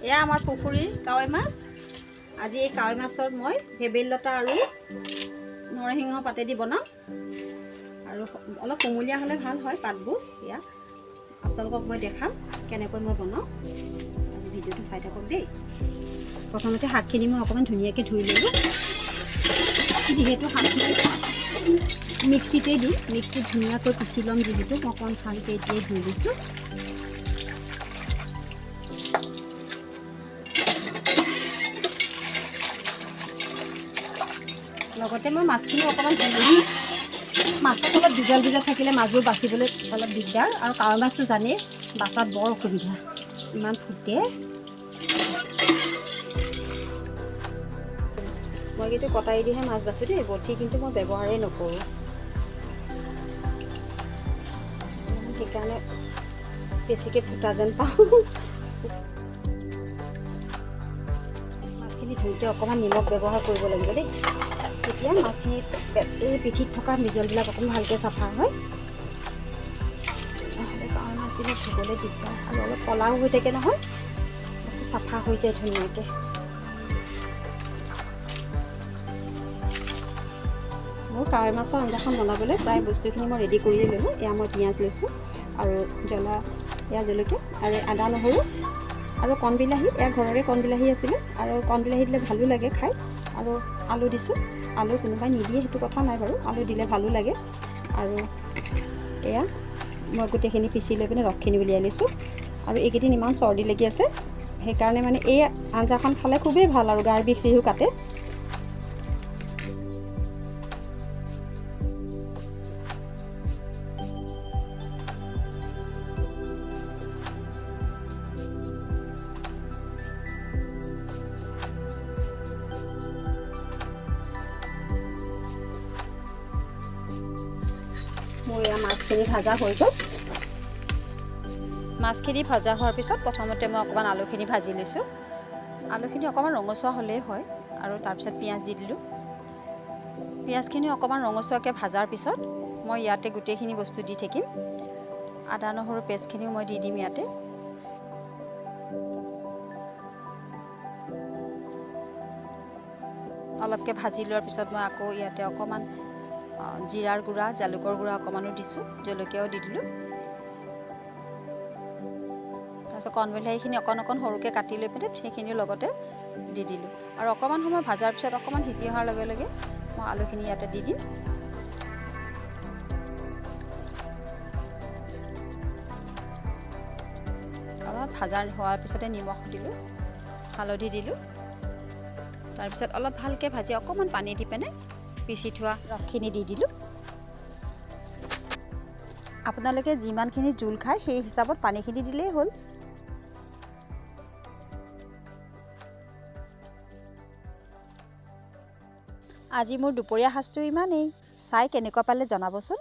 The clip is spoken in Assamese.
এয়া আমাৰ পুখুৰীৰ কাৱৈ মাছ। আজি এই কাৱৈ মাছৰ মই ভেবেলিলতা আৰু নৰসিংহ পাতেদি বনাম আৰু অলপ কোমলীয়া হ'লে ভাল হয় পাতবোৰ। এয়া আপোনালোকক মই দেখাম কেনেকৈ মই বনাওঁ। আজি ভিডিঅ'টো চাই থাকক দেই। প্ৰথমতে শাকখিনি মই অকণমান ধুনীয়াকৈ ধুই ল'লোঁ। যিহেতু শাকখিনি মিক্সিতে দিম, মিক্সিত ধুনীয়াকৈ পিচি ল'ম। যিহেতু মই অকণমান ভালকৈ এতিয়াই ধুই লৈছোঁ। লগতে মই মাছখিনি অকণমান ধুই মাছত অলপ বিজল বিজল থাকিলে মাছবোৰ বাচিবলৈ অলপ দিগদাৰ, আৰু কাৱৈ মাছটো জানেই বাচাত বৰ অসুবিধা, ইমান ফুটে। মই কিন্তু কটাৰী দিহে মাছ বাছোঁ দেই, বঠি কিন্তু মই ব্যৱহাৰেই নকৰোঁ। সেইকাৰণে বেছিকৈ ফুটা যেন পাওঁ। মাছখিনি ধুওঁতে অকণমান নিমখ ব্যৱহাৰ কৰিব লাগিব দেই, তেতিয়া মাছখিনি এই পিঠিত থকা মিজলবিলাক অকণমান ভালকৈ চাফা হয়। নহ'লে কাৱৈ মাছবিলাক ধুবলৈ দিগদাৰ, আৰু অলপ ক'লাও হৈ থাকে নহয়, চাফা হৈ যায় ধুনীয়াকৈ। মোৰ কাৱৈ মাছৰ আঞ্জাখন বনাবলৈ প্ৰায় বস্তুখিনি মই ৰেডি কৰিয়ে ল'লোঁ। এয়া মই পিঁয়াজ লৈছোঁ আৰু জ্বলা, এয়া জলকীয়া আৰু আদা নহৰু আৰু কণবিলাহী। এয়া ঘৰৰে কণবিলাহী আছিলে, আৰু কণবিলাহী দিলে ভালো লাগে খাই। আৰু আলু দিছোঁ। আলু কোনোবাই নিদিয়ে সেইটো কথা নাই বাৰু, আলু দিলে ভালো লাগে। আৰু এয়া মই গোটেইখিনি পিচি লৈ পিনে ৰসখিনি উলিয়াই লৈছোঁ। আৰু এইকেইদিন ইমান চৰ্দি লাগি আছে, সেইকাৰণে মানে এই আঞ্জাখন খালে খুবেই ভাল, আৰু গাৰ বিষ চিষো কাটে। মোৰ এয়া মাছখিনি ভাজা হৈ গ'ল। মাছখিনি ভজা হোৱাৰ পিছত প্ৰথমতে মই অকণমান আলুখিনি ভাজি লৈছোঁ। আলুখিনি অকণমান ৰঙচুৱা হ'লেই হয়, আৰু তাৰপিছত পিঁয়াজ দি দিলোঁ। পিঁয়াজখিনি অকণমান ৰঙচুৱাকৈ ভাজাৰ পিছত মই ইয়াতে গোটেইখিনি বস্তু দি থাকিম। আদা নহৰু পেষ্টখিনিও মই দি দিম ইয়াতে। অলপকৈ ভাজি লোৱাৰ পিছত মই আকৌ ইয়াতে অকণমান জিৰাৰ গুড়া, জালুকৰ গুড়া অকণমানো দিছোঁ, জলকীয়াও দি দিলোঁ। তাৰপিছত কণবিলাহীখিনি অকণ অকণ সৰুকৈ কাটি লৈ পিনে সেইখিনিও লগতে দি দিলোঁ। আৰু অকণমান সময় ভাজাৰ পিছত অকণমান সিজি অহাৰ লগে লগে মই আলুখিনি ইয়াতে দি দিম। অলপ ভাজা হোৱাৰ পিছতে নিমখ দিলোঁ, হালধি দিলোঁ। তাৰপিছত অলপ ভালকৈ ভাজি অকণমান পানী দি পিনে পিচি থোৱা ৰসখিনি দি দিলোঁ। আপোনালোকে যিমানখিনি জোল খায় সেই হিচাপত পানীখিনি দিলেই হ'ল। আজি মোৰ দুপৰীয়া সাজটো ইমানেই। চাই কেনেকুৱা পালে জনাবচোন।